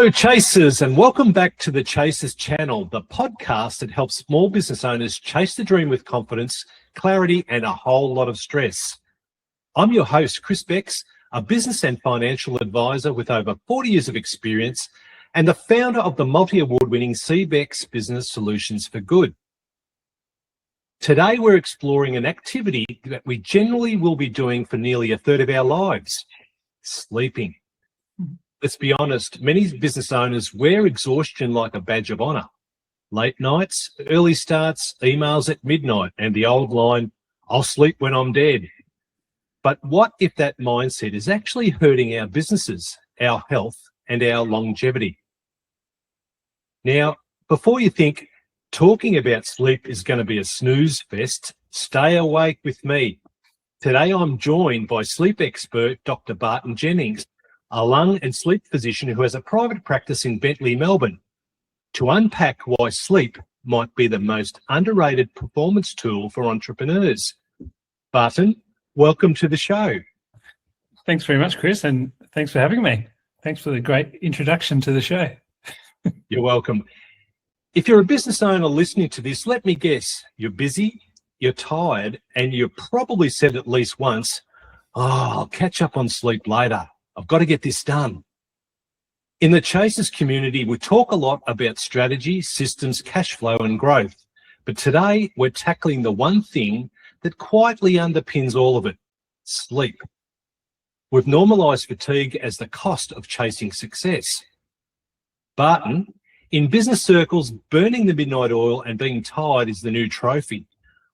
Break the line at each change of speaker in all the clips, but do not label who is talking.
Hello, Chasers, and welcome back to the Chasers channel, the podcast that helps small business owners chase the dream with confidence, clarity, and a whole lot of stress. I'm your host, Beks, a business and financial advisor with over 40 years of experience and the founder of the multi-award-winning Beks Business Solutions for Good. Today, we're exploring an activity that we generally will be doing for nearly a third of our lives, sleeping. Let's be honest, many business owners wear exhaustion like a badge of honor. Late nights, early starts, emails at midnight, and the old line, "I'll sleep when I'm dead." But what if that mindset is actually hurting our businesses, our health, and our longevity? Now, before you think talking about sleep is going to be a snooze fest, stay awake with me. Today, I'm joined by sleep expert Dr Barton Jennings, a lung and sleep physician who has a private practice in Bentley, Melbourne, to unpack why sleep might be the most underrated performance tool for entrepreneurs. Barton, welcome to the show.
Thanks very much, Chris, and thanks for having me. Thanks for the great introduction to the show.
You're welcome. If you're a business owner listening to this, let me guess, you're busy, you're tired, and you've probably said at least once, I'll catch up on sleep later. I've got to get this done. In the Chasers community, we talk a lot about strategy, systems, cash flow, and growth. But today, we're tackling the one thing that quietly underpins all of it, sleep. We've normalized fatigue as the cost of chasing success. Barton, in business circles, burning the midnight oil and being tired is the new trophy.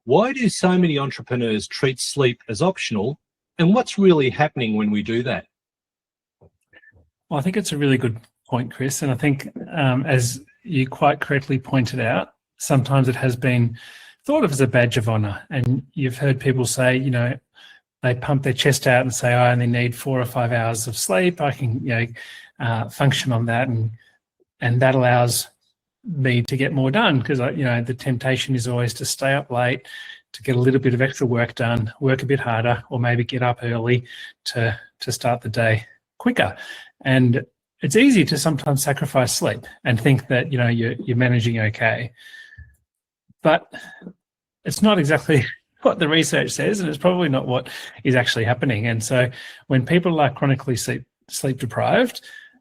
Why do so many entrepreneurs treat sleep as optional? And what's really happening when we do that?
Well, I think it's a really good point, Chris. And I think, as you quite correctly pointed out, sometimes it has been thought of as a badge of honor. And you've heard people say, you know, they pump their chest out and say, I only need 4 or 5 hours of sleep. I can, function on that. And that allows me to get more done because, the temptation is always to stay up late, to get a little bit of extra work done, work a bit harder, or maybe get up early to start the day quicker. And it's easy to sometimes sacrifice sleep and think that, you're managing okay. But it's not exactly what the research says, and it's probably not what is actually happening. And so when people are chronically sleep deprived,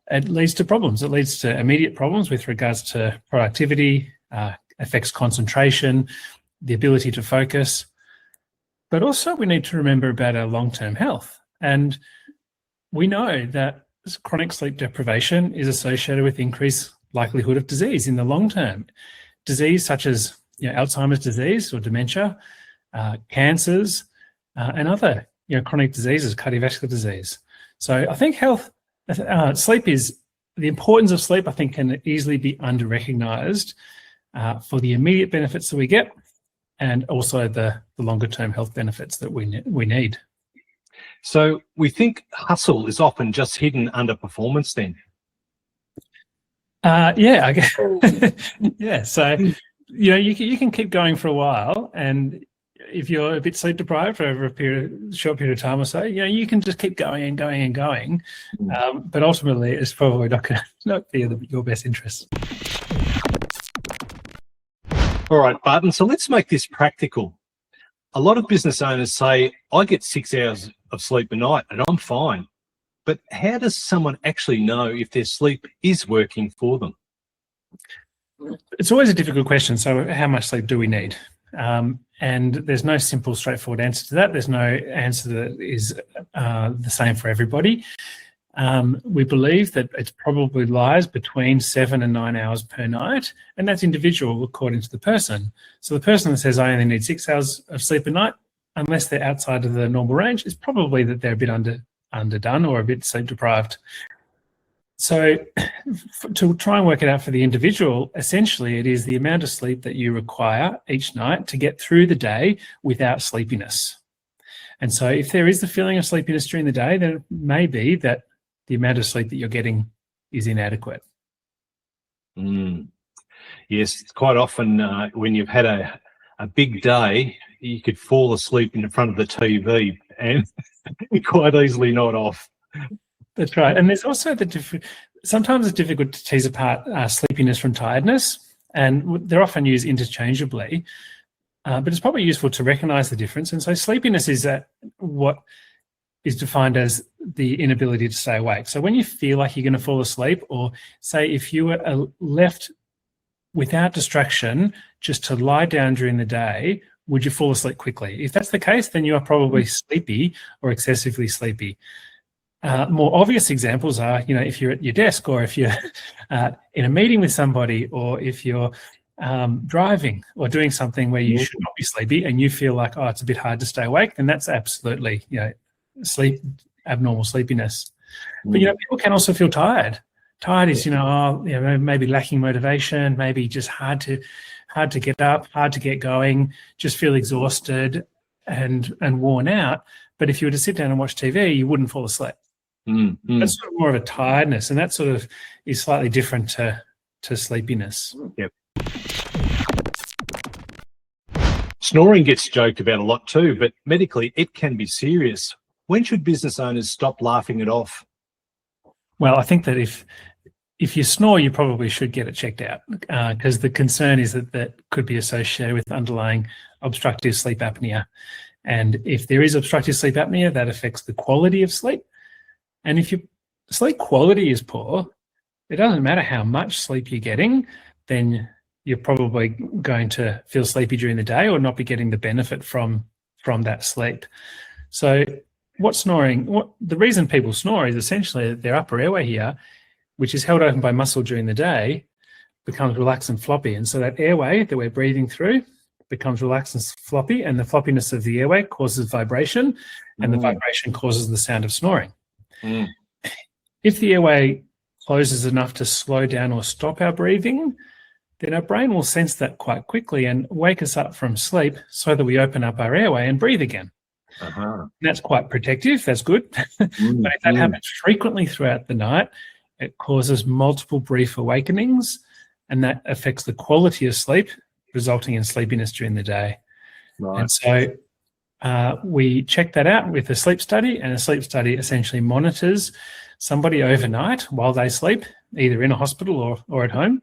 it leads to problems. It leads to immediate problems with regards to productivity, affects concentration, the ability to focus. But also we need to remember about our long-term health. And we know that chronic sleep deprivation is associated with increased likelihood of disease in the long term. Disease such as Alzheimer's disease or dementia, cancers, and other chronic diseases, cardiovascular disease. So I think the importance of sleep, I think, can easily be under-recognized for the immediate benefits that we get and also the longer-term health benefits that we need.
So we think hustle is often just hidden under performance then?
Yeah, I guess. Yeah, so, you can keep going for a while, and if you're a bit sleep deprived over a short period of time or so, you can just keep going and going and going. But ultimately, it's probably not going to be your best interest.
All right, Barton, so let's make this practical. A lot of business owners say, I get 6 hours of sleep a night and I'm fine. But how does someone actually know if their sleep is working for them?
It's always a difficult question. So how much sleep do we need? And there's no simple, straightforward answer to that. There's no answer that is the same for everybody. We believe that it probably lies between 7 and 9 hours per night, and that's individual according to the person. So the person that says, I only need 6 hours of sleep a night, unless they're outside of the normal range, is probably that they're a bit underdone or a bit sleep deprived. So to try and work it out for the individual, essentially it is the amount of sleep that you require each night to get through the day without sleepiness. And so if there is the feeling of sleepiness during the day, then it may be that the amount of sleep that you're getting is inadequate.
Yes, quite often when you've had a big day, you could fall asleep in front of the TV and quite easily nod off.
That's right. And there's also the sometimes it's difficult to tease apart sleepiness from tiredness, and they're often used interchangeably, but it's probably useful to recognize the difference. And so sleepiness is what is defined as the inability to stay awake. So when you feel like you're going to fall asleep, or say if you were left without distraction just to lie down during the day, would you fall asleep quickly? If that's the case, then you are probably sleepy or excessively sleepy. More obvious examples are, if you're at your desk, or if you're in a meeting with somebody, or if you're driving or doing something where you should not be sleepy and you feel like, it's a bit hard to stay awake, then that's absolutely, abnormal sleepiness. But, people can also feel tired. Tired is, maybe lacking motivation, maybe just hard to get up, hard to get going, just feel exhausted and worn out. But if you were to sit down and watch TV, you wouldn't fall asleep. That's sort of more of a tiredness, and that sort of is slightly different to sleepiness.
Yep. Snoring gets joked about a lot too, but medically it can be serious. When should business owners stop laughing it off?
Well, I think that if you snore, you probably should get it checked out, because the concern is that could be associated with underlying obstructive sleep apnea. And if there is obstructive sleep apnea, that affects the quality of sleep. And if your sleep quality is poor, it doesn't matter how much sleep you're getting, then you're probably going to feel sleepy during the day or not be getting the benefit from that sleep. So the reason people snore is essentially that their upper airway here, which is held open by muscle during the day, becomes relaxed and floppy. And so that airway that we're breathing through becomes relaxed and floppy, and the floppiness of the airway causes vibration, and the vibration causes the sound of snoring. If the airway closes enough to slow down or stop our breathing, then our brain will sense that quite quickly and wake us up from sleep so that we open up our airway and breathe again. That's quite protective, that's good. But if that happens frequently throughout the night, it causes multiple brief awakenings, and that affects the quality of sleep, resulting in sleepiness during the day.
Right.
And so we check that out with a sleep study, and a sleep study essentially monitors somebody overnight while they sleep, either in a hospital or at home.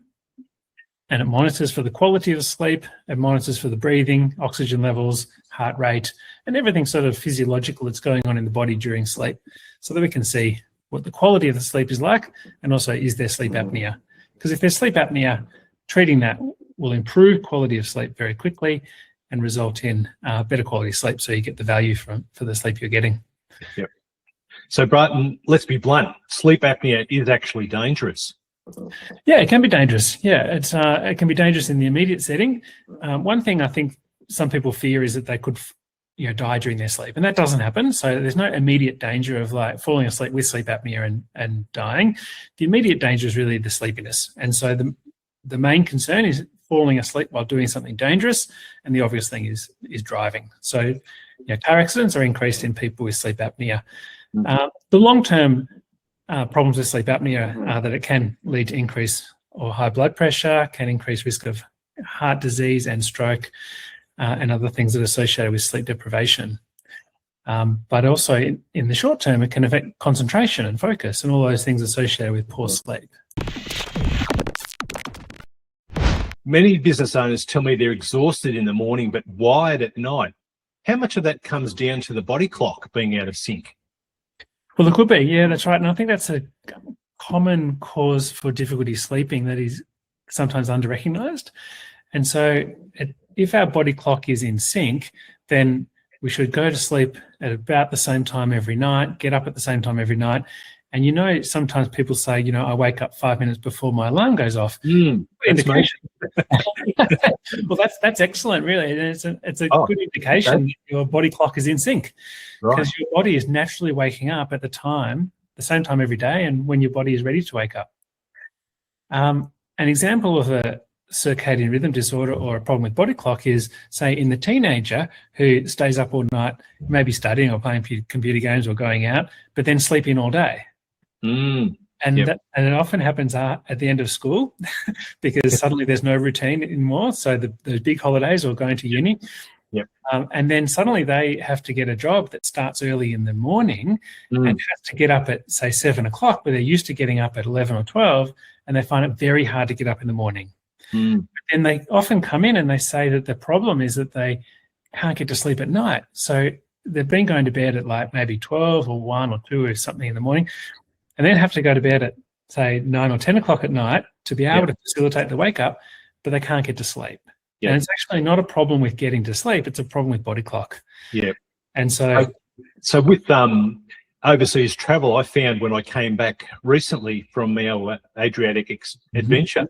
And it monitors for the quality of sleep, it monitors for the breathing, oxygen levels, heart rate, and everything sort of physiological that's going on in the body during sleep, so that we can see what the quality of the sleep is like, and also is there sleep apnea. Because if there's sleep apnea, treating that will improve quality of sleep very quickly and result in better quality sleep, so you get the value for the sleep you're getting.
Yep. So Barton, let's be blunt, sleep apnea is actually dangerous.
Yeah, it can be dangerous. Yeah, it can be dangerous in the immediate setting. One thing I think some people fear is that they could die during their sleep, and that doesn't happen. So there's no immediate danger of like falling asleep with sleep apnea and dying. The immediate danger is really the sleepiness. And so the main concern is falling asleep while doing something dangerous, and the obvious thing is driving. So car accidents are increased in people with sleep apnea. The long-term problems with sleep apnea are that it can lead to increase or high blood pressure, can increase risk of heart disease and stroke, and other things that are associated with sleep deprivation. But also in the short term, it can affect concentration and focus and all those things associated with poor sleep.
Many business owners tell me they're exhausted in the morning but wired at night. How much of that comes down to the body clock being out of sync?
Well, it could be. Yeah, that's right. And I think that's a common cause for difficulty sleeping that is sometimes under-recognised. And so if our body clock is in sync, then we should go to sleep at about the same time every night, get up at the same time every night. And sometimes people say, I wake up 5 minutes before my alarm goes off. Indication. Well, that's excellent, really. It's a good indication that your body clock is in sync, because your body is naturally waking up at the same time every day, and when your body is ready to wake up. An example of a circadian rhythm disorder or a problem with body clock is, say, in the teenager who stays up all night, maybe studying or playing computer games or going out, but then sleeping all day. And it often happens at the end of school because suddenly there's no routine anymore. So those big holidays or going to uni,
Yep.
And then suddenly they have to get a job that starts early in the morning and has to get up at, say, 7 o'clock, where they're used to getting up at 11 or 12, and they find it very hard to get up in the morning. And they often come in and they say that the problem is that they can't get to sleep at night. So they've been going to bed at like maybe 12 or 1 or 2 or something in the morning, and then have to go to bed at, say, 9 or 10 o'clock at night to be able to facilitate the wake up, but they can't get to sleep. And it's actually not a problem with getting to sleep, it's a problem with body clock. And so
with overseas travel, I found when I came back recently from our Adriatic adventure,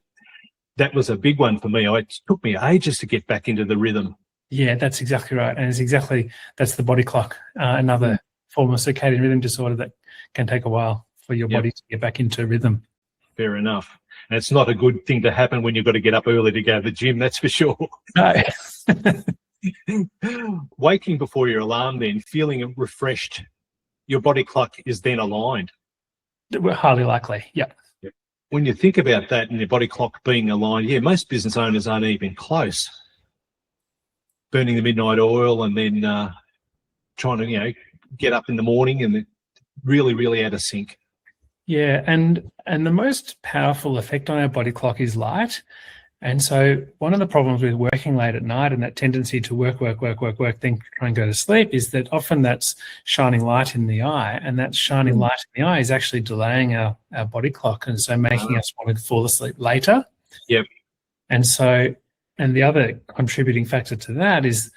that was a big one for me. It took me ages to get back into the rhythm.
Yeah, that's exactly right. And that's the body clock, another form of circadian rhythm disorder that can take a while for your body to get back into rhythm.
Fair enough. And it's not a good thing to happen when you've got to get up early to go to the gym, that's for sure.
No.
Waking before your alarm, then feeling refreshed, your body clock is then aligned.
Highly likely,
When you think about that and your body clock being aligned, most business owners aren't even close. Burning the midnight oil and then trying to, get up in the morning and really, really out of sync.
Yeah, and the most powerful effect on our body clock is light. And so one of the problems with working late at night and that tendency to work, then try and go to sleep is that often that's shining light in the eye, and that shining light in the eye is actually delaying our body clock, and so making us want to fall asleep later. And the other contributing factor to that is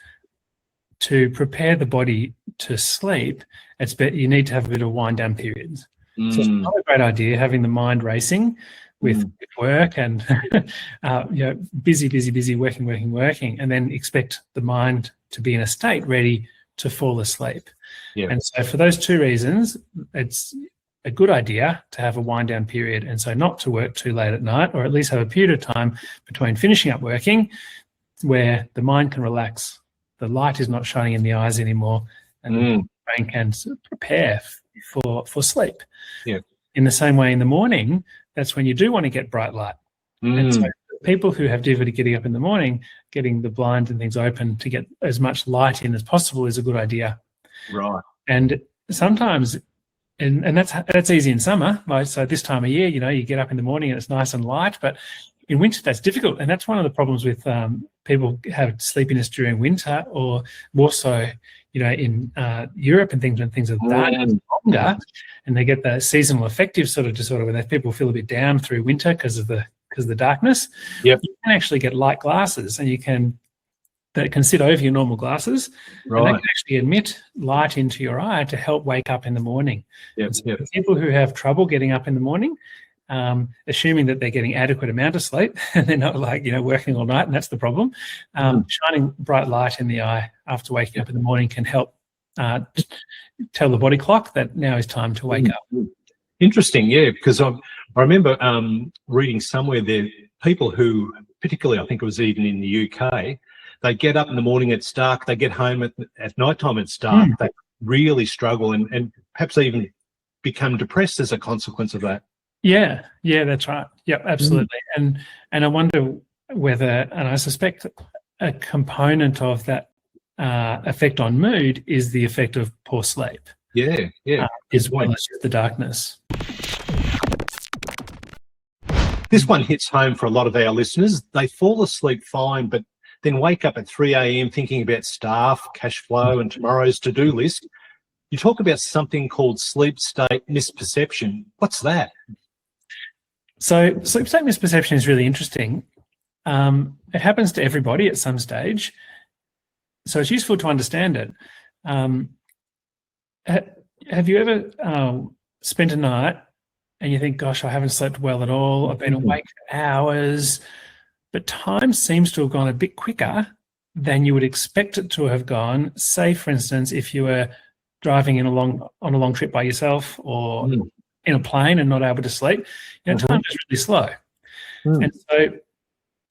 to prepare the body to sleep, you need to have a bit of wind down periods. So it's not a great idea having the mind racing with work and busy, working, and then expect the mind to be in a state ready to fall asleep. And so for those two reasons, it's a good idea to have a wind down period, and so not to work too late at night, or at least have a period of time between finishing up working where the mind can relax, the light is not shining in the eyes anymore, and the brain can prepare for sleep. In the same way, in the morning, that's when you do want to get bright light. And so people who have difficulty getting up in the morning, getting the blinds and things open to get as much light in as possible is a good idea.
Right.
And sometimes, and that's easy in summer. Like, so this time of year, you get up in the morning and it's nice and light, but in winter that's difficult. And that's one of the problems with people have sleepiness during winter, or more so, in Europe and things, when things are dark and longer, and they get the seasonal affective sort of disorder where people feel a bit down through winter because of the darkness. You can actually get light glasses, and that can sit over your normal glasses, and they can actually emit light into your eye to help wake up in the morning. So people who have trouble getting up in the morning, assuming that they're getting adequate amount of sleep and they're not working all night, and that's the problem, shining bright light in the eye after waking up in the morning can help tell the body clock that now is time to wake up.
Interesting, because I remember reading somewhere there, people who, particularly I think it was even in the UK, they get up in the morning, it's dark, they get home at night time, it's dark, they really struggle and perhaps even become depressed as a consequence of that.
Yeah, that's right. Yeah, absolutely. And I wonder whether, and I suspect a component of that effect on mood is the effect of poor sleep. As well as just the darkness.
This one hits home for a lot of our listeners. They fall asleep fine, but then wake up at 3 a.m. thinking about staff, cash flow, and tomorrow's to-do list. You talk about something called sleep state misperception. What's that?
So sleep state misperception is really interesting. It happens to everybody at some stage, so it's useful to understand it. Have you ever spent a night and you think, gosh, I haven't slept well at all, I've been awake for hours, but time seems to have gone a bit quicker than you would expect it to have gone, say, for instance, if you were driving on a long trip by yourself, or in a plane and not able to sleep, time is really slow. And so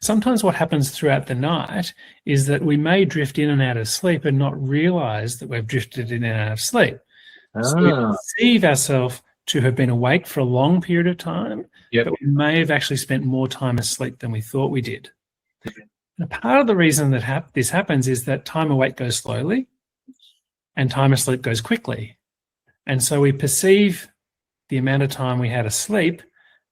sometimes what happens throughout the night is that we may drift in and out of sleep and not realize that we've drifted in and out of sleep. So we perceive ourselves to have been awake for a long period of time, but we may have actually spent more time asleep than we thought we did. And part of the reason that this happens is that time awake goes slowly and time asleep goes quickly. And so we perceive the amount of time we had asleep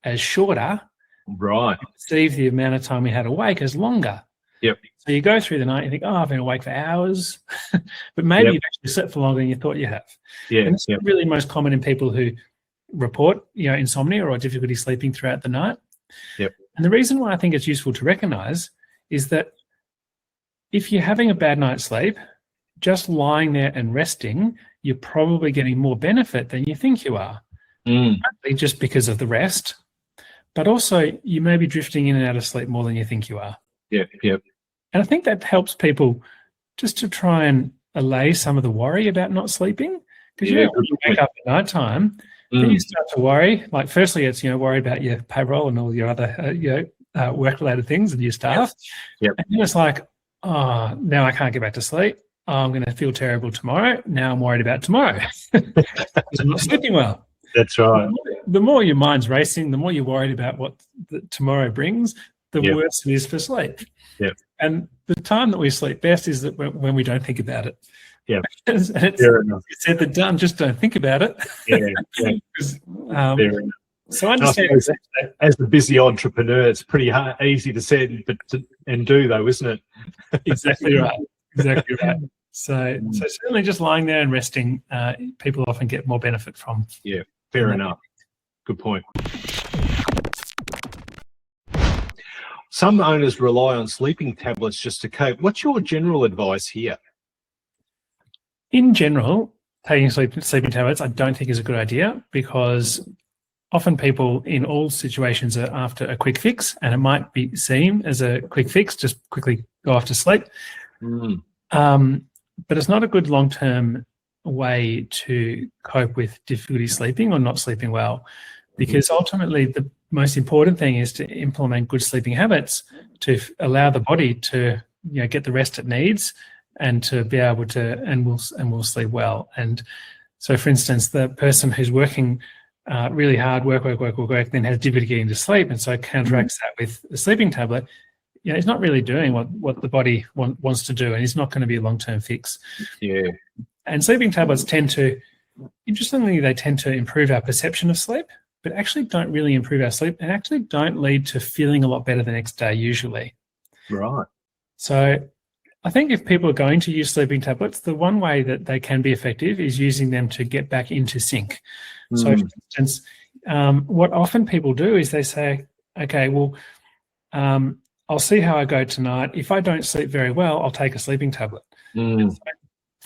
as shorter.
Right.
We perceive the amount of time we had awake as longer.
Yep.
So you go through the night, you think, oh, I've been awake for hours, but maybe you've actually slept for longer than you thought you have.
Yeah.
And it's really most common in people who report, insomnia or difficulty sleeping throughout the night.
Yep.
And the reason why I think it's useful to recognize is that if you're having a bad night's sleep, just lying there and resting, you're probably getting more benefit than you think you are. Partly just because of the rest, but also you may be drifting in and out of sleep more than you think you are.
Yep.
And I think that helps people just to try and allay some of the worry about not sleeping. Because when you wake up at night time, then you start to worry. Like, firstly, it's worried about your payroll and all your other work-related things and your staff.
Yep.
And then it's like, oh, now I can't get back to sleep. Oh, I'm going to feel terrible tomorrow. Now I'm worried about tomorrow because I'm not sleeping well.
That's right.
The more your mind's racing, the more you're worried about what tomorrow brings, the worse it is for sleep. Yep. And the time that we sleep best is that when we don't think about it.
Yeah.
It's said that done, just don't think about it. So understand.
As the busy entrepreneur, it's pretty easy to say and do, though, isn't it?
Exactly right. Exactly right. So certainly just lying there and resting, people often get more benefit from.
Yeah, fair enough. Good point. Some owners rely on sleeping tablets just to cope. What's your general advice here?
In general, taking sleeping tablets I don't think is a good idea, because often people in all situations are after a quick fix, and it might be seen as a quick fix, just quickly go off to sleep. But it's not a good long-term way to cope with difficulty sleeping or not sleeping well, because ultimately the most important thing is to implement good sleeping habits to allow the body to get the rest it needs and to be able to and will sleep well. And so, for instance, the person who's working really hard, work, then has difficulty getting to sleep, and so counteracts that with a sleeping tablet, he's not really doing what the body wants to do, and he's not going to be a long-term fix. Yeah. And sleeping tablets interestingly, they tend to improve our perception of sleep, but actually don't really improve our sleep, and actually don't lead to feeling a lot better the next day usually. Right. So I think if people are going to use sleeping tablets, the one way that they can be effective is using them to get back into sync. So, for instance, what often people do is they say, okay, well, I'll see how I go tonight. If I don't sleep very well, I'll take a sleeping tablet. So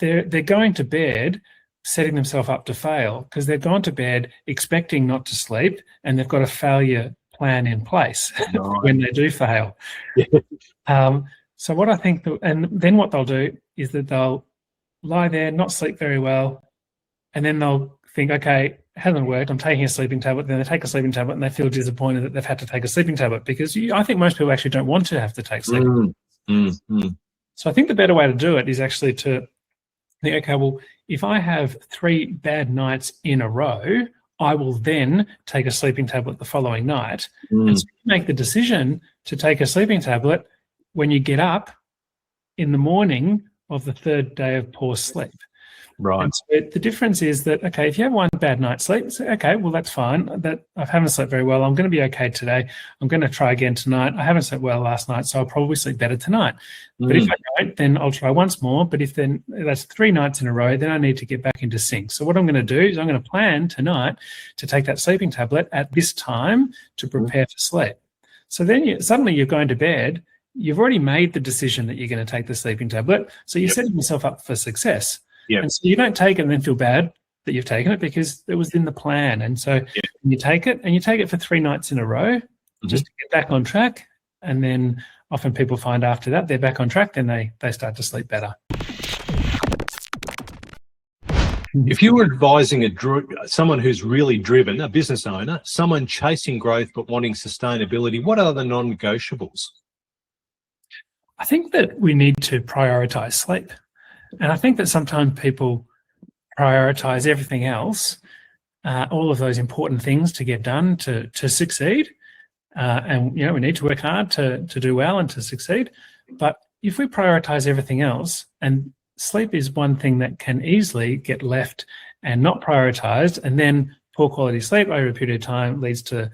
they're going to bed setting themselves up to fail, because they've gone to bed expecting not to sleep, and they've got a failure plan in place when they do fail. So what I think, and then what they'll do is that they'll lie there, not sleep very well, and then they'll think, okay, it hasn't worked, I'm taking a sleeping tablet. Then they take a sleeping tablet and they feel disappointed that they've had to take a sleeping tablet, because I think most people actually don't want to have to take sleeping tablets. So I think the better way to do it is actually to think, okay, well, if I have 3 bad nights in a row, I will then take a sleeping tablet the following night. And so you make the decision to take a sleeping tablet when you get up in the morning of the 3rd day of poor sleep. Right. And so the difference is that, okay, if you have one bad night's sleep, say, okay, well, that's fine. That I haven't slept very well. I'm going to be okay today. I'm going to try again tonight. I haven't slept well last night, so I'll probably sleep better tonight. But if I don't, then I'll try once more. But if then that's 3 nights in a row, then I need to get back into sync. So what I'm going to do is I'm going to plan tonight to take that sleeping tablet at this time to prepare for sleep. So then suddenly you're going to bed. You've already made the decision that you're going to take the sleeping tablet. So you're setting yourself up for success. And so you don't take it and then feel bad that you've taken it, because it was in the plan. And so you take it, and you take it for 3 nights in a row just to get back on track. And then often people find after that they're back on track, then they start to sleep better.
If you were advising someone who's really driven, a business owner, someone chasing growth but wanting sustainability, what are the non-negotiables?
I think that we need to prioritize sleep. And I think that sometimes people prioritize everything else, all of those important things to get done to succeed. And, we need to work hard to do well and to succeed. But if we prioritize everything else, and sleep is one thing that can easily get left and not prioritized, and then poor quality sleep over a period of time leads to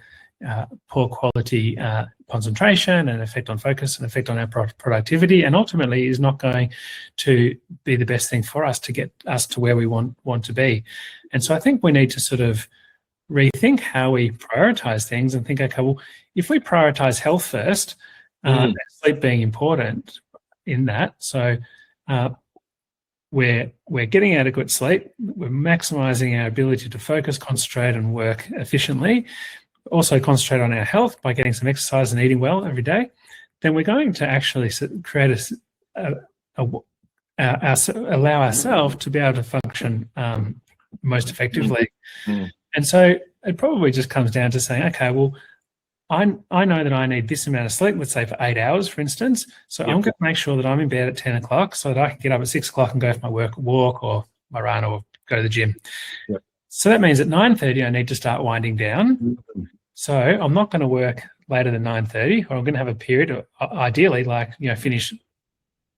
poor quality concentration and effect on focus and effect on our productivity, and ultimately is not going to be the best thing for us to get us to where we want to be. And so I think we need to sort of rethink how we prioritize things and think, okay, well, if we prioritize health first, sleep being important in that, so we're getting adequate sleep, we're maximizing our ability to focus, concentrate, and work efficiently, also concentrate on our health by getting some exercise and eating well every day, then we're going to actually create allow ourselves to be able to function most effectively. And so it probably just comes down to saying, okay, well, I know that I need this amount of sleep, let's say for 8 hours, for instance. So I'm going to make sure that I'm in bed at 10 o'clock so that I can get up at 6 o'clock and go for my walk or my run or go to the gym. So that means at 9:30, I need to start winding down. So I'm not going to work later than 9:30, or I'm going to have a period, ideally, like, finish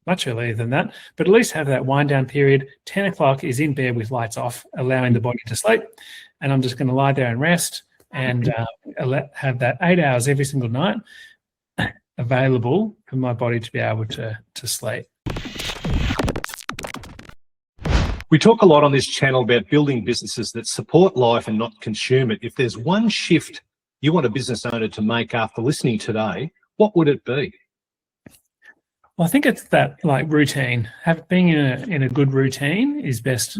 much earlier than that, but at least have that wind down period. 10 o'clock is in bed with lights off, allowing the body to sleep. And I'm just going to lie there and rest and have that 8 hours every single night available for my body to be able to sleep.
We talk a lot on this channel about building businesses that support life and not consume it. If there's one shift you want a business owner to make after listening today, what would it be?
Well, I think it's that routine. Being in a good routine is best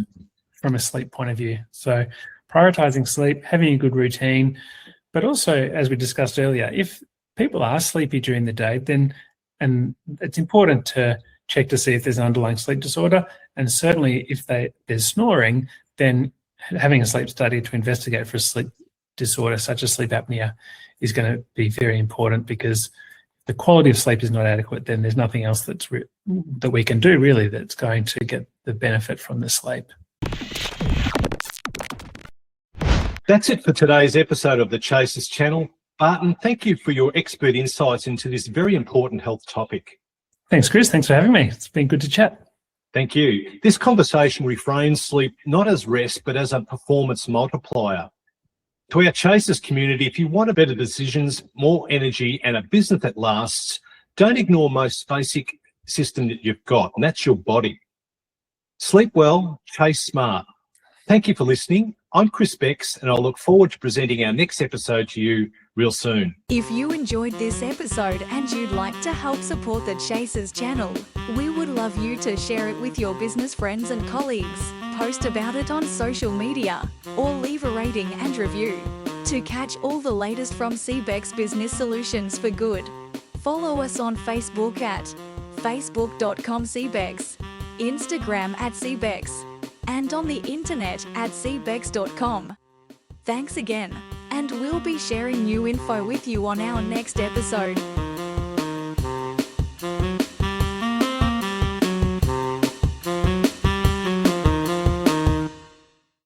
from a sleep point of view. So prioritizing sleep, having a good routine, but also, as we discussed earlier, if people are sleepy during the day, and it's important to check to see if there's an underlying sleep disorder. And certainly if there's snoring, then having a sleep study to investigate for a sleep disorder such as sleep apnea is going to be very important, because the quality of sleep is not adequate, then there's nothing else that we can do really that's going to get the benefit from the sleep.
That's it for today's episode of the Chasers Channel. Barton, thank you for your expert insights into this very important health topic.
Thanks, Chris. Thanks for having me. It's been good to chat.
Thank you. This conversation reframes sleep not as rest, but as a performance multiplier. To our Chasers community, if you want better decisions, more energy, and a business that lasts, don't ignore most basic system that you've got, and that's your body. Sleep well, chase smart. Thank you for listening. I'm Chris Beks, and I'll look forward to presenting our next episode to you real soon.
If you enjoyed this episode and you'd like to help support the Chasers channel, we would love you to share it with your business friends and colleagues, post about it on social media, or leave a rating and review. To catch all the latest from Beks Business Solutions for Good, follow us on Facebook at facebook.com/Beks, Instagram @Beks, and on the internet at cbeks.com. Thanks again, and we'll be sharing new info with you on our next episode.